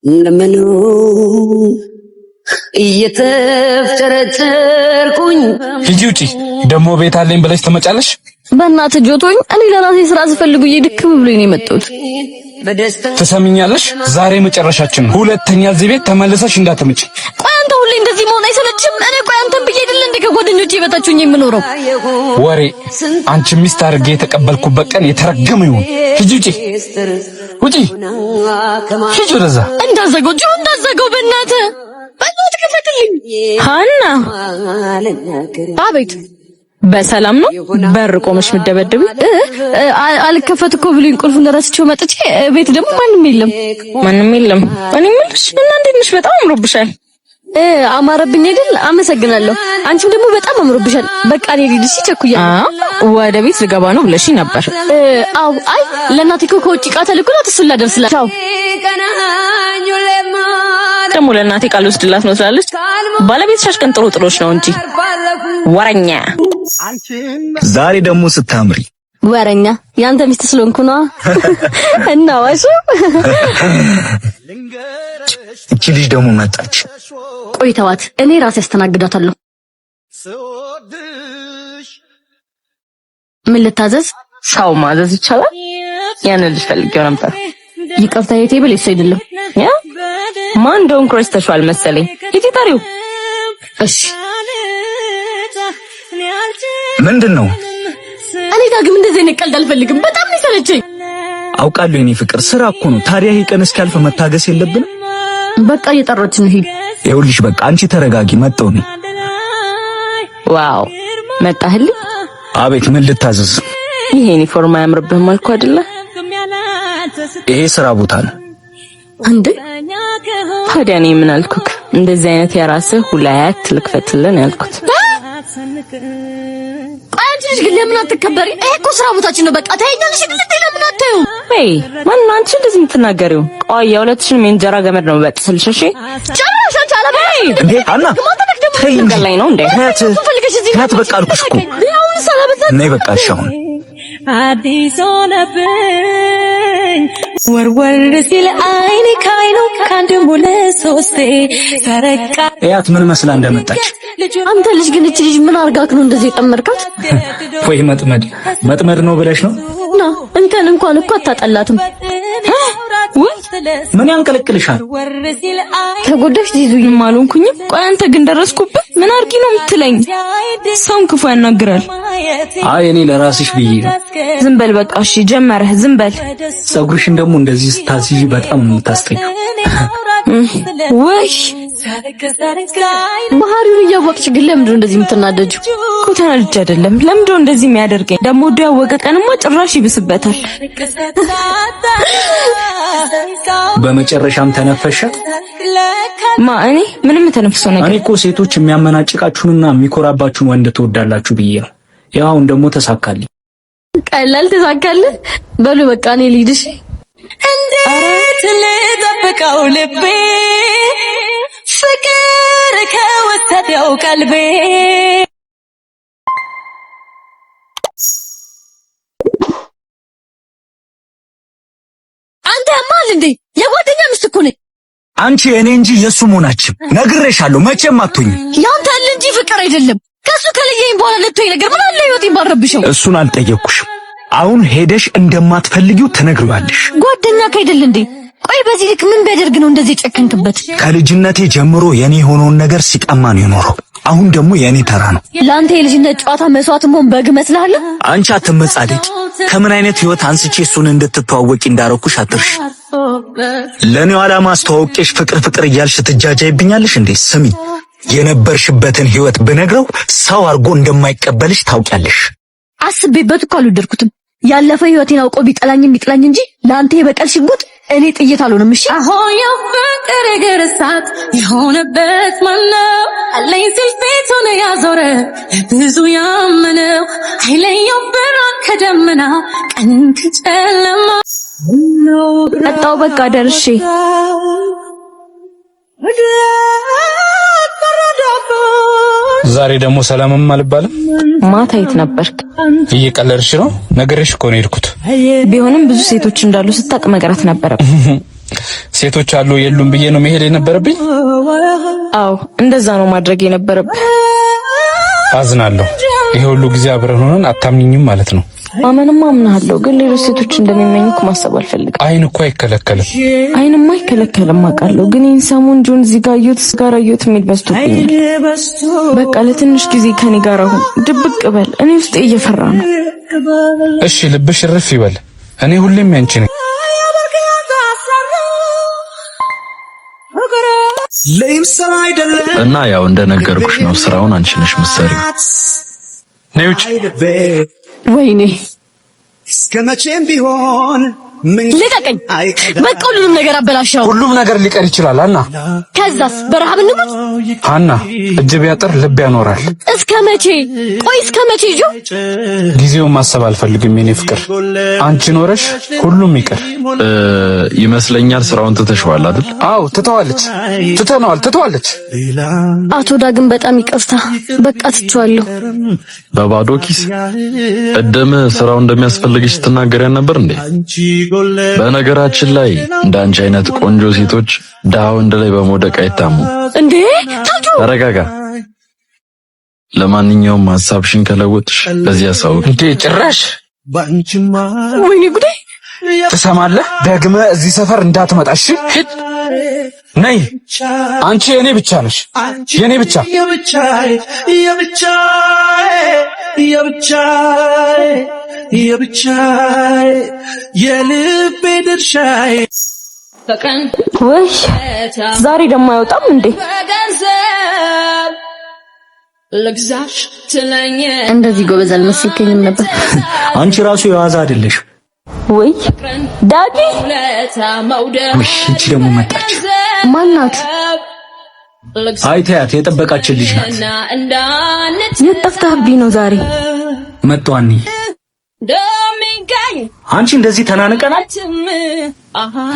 ለምን እየተፍጨረጨርኩኝ ሂጂ ውጪ። ደሞ ቤት አለኝ ብለሽ ትመጫለሽ? በእናትህ ጆቶኝ እኔ ለራሴ ስራ ስፈልጉ ይድክም ብሎኝ ነው የመጣሁት። ትሰሚኛለሽ? ዛሬ መጨረሻችን ነው። ሁለተኛ እዚህ ቤት ተመለሰሽ እንዳትመጪ። ቆይ አንተ ሁሌ እንደዚህ መሆን አይሰለችም? እኔ ቆይ አንተን ብዬ አይደል እንደ ከጓደኞቼ በታችሁኝ የምኖረው? ወሬ አንቺ ሚስት አድርጌ የተቀበልኩበት ቀን የተረገመ ይሁን። ሂጂ ውጪ፣ ውጪ፣ ሂጂ ወደዛ። እንዳዘገው በእናትህ ክፈትልኝ። ሃና አቤት። በሰላም ነው? በር ቆመሽ ምደበደብ? አልከፈት እኮ ብሎኝ ቁልፉን ረስቼው መጥቼ ቤት ደግሞ ማንም የለም። እኔ ምንሽ እና እንዴት ነሽ? በጣም አምሮብሻል። አማረብኝ አይደል? አመሰግናለሁ። አንቺም ደግሞ በጣም አምሮብሻል። በቃ እኔ ልጅ ሲቸኩያለሁ። ወደ ቤት ልገባ ነው ብለሽኝ ነበር። አው አይ ለእናቴ እኮ ከውጭ ዕቃ ተልኮላት እሱን ላደርስላት። ቻው። ደግሞ ለእናቴ ቃል ወስድላት ነው ትላለች። ባለቤትሽ አሽቀንጥሮ ጥሎሽ ነው እንጂ ወረኛ። ዛሬ ደግሞ ስታምሪ። ወረኛ ያንተ ሚስት ስለሆንኩ ነው። እና ዋሹ። እቺ ልጅ ደግሞ መጣች። ቆይ ተዋት፣ እኔ ራሴ አስተናግዳታለሁ። ምን ልታዘዝ? ሰው ማዘዝ ይቻላል? ያንን ልጅ ፈልጌው ነበር። ይቅርታ የቴብል እሱ አይደለም። ያ ማን እንደሆነ ረስተሽዋል መሰለኝ። ሂጂ ጠሪው። እሺ ምንድነው? እኔ ዳግም እንደዚህ አይነት ቀልድ አልፈልግም። በጣም ነው ሰለቸኝ። አውቃለሁ የኔ ፍቅር፣ ስራ እኮ ነው። ታዲያ ይሄ ቀን እስኪያልፍ መታገስ የለብንም? በቃ እየጠራች ነው። ሂድ። ይኸውልሽ በቃ አንቺ ተረጋጊ። መጣሁ ነው። ዋው መጣህልኝ? አቤት፣ ምን ልታዘዝ? ይሄ ዩኒፎርም አያምርብህም አልኩህ አይደለ? ይሄ ስራ ቦታ ነው እንዴ? ታዲያ እኔ ምን አልኩክ? እንደዚህ አይነት የራስህ ሁለት ልክፈትልን ያልኩት። አንቺ ልጅ ግን ለምን አትከበሪ? ይሄ እኮ ስራ ቦታችን ነው። በቃ ታይኛለሽ። ግን ለምን አታዩ? ወይ ማን አንቺ እንደዚህ የምትናገሪው? ቆይ የሁለትሽን የእንጀራ ገመድ ነው በጥስልሽ። እሺ ጨራሽ አንቺ አላማ እንዴ? አና ተይኝ ነው እንዴ? ናት በቃ አልኩሽ እኮ ነይ በቃ ሻውን አዲስ ሆነብኝ ወርወር ሲል አይኔ ካይኑ ካንድም ሁለት ሶስቴ ተረቃ። ያት ምን መስላ እንደመጣች። አንተ ልጅ ግን እቺ ልጅ ምን አርጋክ ነው እንደዚህ የጠመርካት? ወይ መጥመድ ነው ብለሽ ነው? ና እንከን እንኳን እኮ አታጠላትም። ምን ያንቀለቅልሻል? ተጎዳሽ ዲዙኝ ማሉንኩኝም። ቆይ አንተ ግን ደረስኩብህ? ምን አርጊ ነው የምትለኝ? ሰውን ክፉ ያናግራል። አይ እኔ ለራስሽ ብዬ ነው። ዝም በል በቃ እሺ፣ ጀመረህ። ዝም በል። ፀጉርሽን ደግሞ እንደዚህ ስታስይዥ በጣም ነው የምታስጠይው። ወይ ባህሪውን እያወቅሽ ግን ለምንድን ነው እንደዚህ የምትናደጂው? እኮ ተናድጄ አይደለም። ለምንድን ነው እንደዚህ የሚያደርገኝ? ደግሞ ያወቀ ቀንማ ጭራሽ ይብስበታል። በመጨረሻም ተነፈሸ። እኔ ምንም ተነፍሰው ነገር። እኔ እኮ ሴቶች የሚያመናጭቃችሁንና የሚኮራባችሁን ወንድ ትወዳላችሁ ብዬ ነው። ያው ደግሞ ተሳካልኝ። ቀላል ተሳካልህ። በሉ በቃ እኔ ልሂድሽ። እንዴት ልጠብቀው ልቤ ፍቅር ከወሰደው ቀልቤ። አንተ ማል እንዴ? የጓደኛ ሚስት እኮ ነኝ። አንቺ እኔ እንጂ የሱ መሆናችን ነግሬሻለሁ። መቼም አትሆኝ። ያንተ አለ እንጂ ፍቅር አይደለም። ከሱ ከለየኝ በኋላ ልትሆኝ ነገር ምን አለ? ህይወቴን ባረብሽው። እሱን አልጠየቅኩሽም። አሁን ሄደሽ እንደማትፈልጊው ትነግሪዋለሽ። ጓደኛ ከይደል እንዴ? ቆይ በዚህ ልክ ምን ቢያደርግ ነው እንደዚህ ጨከንክበት? ከልጅነቴ ጀምሮ የኔ የሆነውን ነገር ሲቀማ ነው የኖረው። አሁን ደግሞ የኔ ተራ ነው። ለአንተ የልጅነት ጨዋታ መስዋዕት መሆን በግ መስላለህ? አንቺ አትመጻደቂ። ከምን አይነት ህይወት አንስቼ እሱን እንድትተዋወቂ እንዳረኩሽ አትርሽ። ለኔው ዓላማ አስተዋውቄሽ ፍቅር እያልሽ ትጃጃይብኛለሽ እንዴ? ስሚ፣ የነበርሽበትን ህይወት ብነግረው ሰው አርጎ እንደማይቀበልሽ ታውቂያለሽ። አስቤበት እኮ አልወደድኩትም። ያለፈ ህይወቴን አውቆ ቢጠላኝም ቢጥላኝ እንጂ ለአንተ የበቀል ሽጉጥ እኔ ጥይት አልሆንም። እሺ አሆያው ፍቅር ገርሳት የሆነበት ማነው? አለኝ ሲል ፊቱን ያዞረ ብዙ ያመነው አይለየው ብርሃን ከደመና ቀን ከጨለማ። መጣሁ በቃ ደርሼ። ዛሬ ደግሞ ሰላምም አልባልም። ማታ የት ነበርክ? እየቀለድሽ ነው? ነገርሽ እኮ ነው የሄድኩት። ቢሆንም ብዙ ሴቶች እንዳሉ ስታቅ መቅረት ነበረብህ። ሴቶች አሉ የሉም ብዬ ነው መሄድ የነበረብኝ? አዎ እንደዛ ነው ማድረግ የነበረብኝ። አዝናለሁ። ይሄ ሁሉ ጊዜ አብረን ሆነን አታምኝም ማለት ነው? ማመንም አምናለሁ፣ ግን ሌሎች ሴቶች እንደሚመኙክ ማሰብ አልፈልግም። አይን እኮ አይከለከልም። አይንማ አይከለከልም አውቃለሁ፣ ግን ይህን ሰሞን ጆን እዚህ ጋር አየሁት ጋር አየሁት የሚል በዝቶብኛል። በቃ ለትንሽ ጊዜ ከኔ ጋር አሁን ድብቅ በል። እኔ ውስጤ እየፈራ ነው። እሺ ልብሽ እርፍ ይበል። እኔ ሁሌም ያንቺ ነኝ። እና ያው እንደነገርኩሽ ነው፣ ስራውን አንቺ ነሽ የምትሰሪው። ነይ ውጭ። ወይኔ እስከመቼም ቢሆን ልቀቀኝ! በቃ ሁሉንም ነገር አበላሻው። ሁሉም ነገር ሊቀር ይችላል አና። ከዛስ በረሃብ እንሙት? አና እጅ ቢያጥር ልብ ያኖራል። እስከ መቼ? ቆይ እስከ መቼ ጆ? ጊዜውን ማሰብ አልፈልግም የኔ ፍቅር። አንቺ ኖረሽ ሁሉም ይቀር ይመስለኛል። ስራውን ትተሽዋል አይደል? አዎ ትተዋለች። ትተዋለች። አቶ ዳግም በጣም ይቅርታ፣ በቃ ትቼዋለሁ። በባዶ ኪስ እደም ስራው እንደሚያስፈልግሽ ትናገሪያን ነበር እንዴ? በነገራችን ላይ እንዳንቺ አይነት ቆንጆ ሴቶች ደሃ ወንድ ላይ በመውደቅ አይታሙ እንዴ? ተረጋጋ። ለማንኛውም ሐሳብሽን ከለወጥሽ በዚያ ሰው እንዴ ጭራሽ ወይኔ ጉዴ! ትሰማለህ? ደግመህ እዚህ ሰፈር እንዳትመጣሽ። ሂድ። ነይ። አንቺ የኔ ብቻ ነሽ፣ የኔ ብቻ። የልቤ ድርሻዬ ወይ ዛሬ ደግሞ አይወጣም እንዴ? እንደዚህ ጎበዝ አልመሰልከኝም ነበር። አንቺ ራሱ የዋዛ አይደለሽ። ወይ ዳጊ! እቺ ደግሞ መጣች። ማናት? አይተያት የጠበቃችን ልጅ ናት። የት ጠፍተህብኝ ነው ዛሬ? መጣዋኒ። አንቺ እንደዚህ ተናንቀናል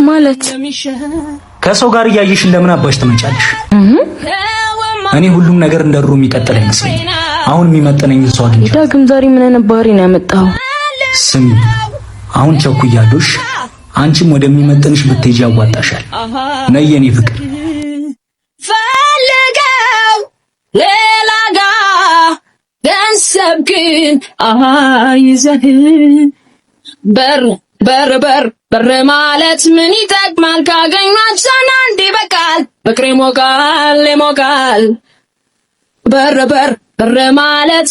ማለት ከሰው ጋር እያየሽን ለምን አባሽ ትመጫለሽ? እኔ ሁሉም ነገር እንደሩ የሚቀጥል አይመስለኝም። አሁን የሚመጥነኝ ሰው አግኝቼ። ዳግም ዛሬ ምን አይነት ባህሪ ነው ያመጣው? ስሚ አሁን ቸኩያለሽ። አንቺም ወደሚመጥንሽ ብትሄጂ ያዋጣሻል። ነይ የኔ ፍቅር። ፈልገው ሌላ ጋር ገንዘብ ግን ይዘህ በር ማለት ምን ይጠቅማል? ካገኟቸው አንድ ይበቃል። ፍቅር ይሞቃል በር ማለት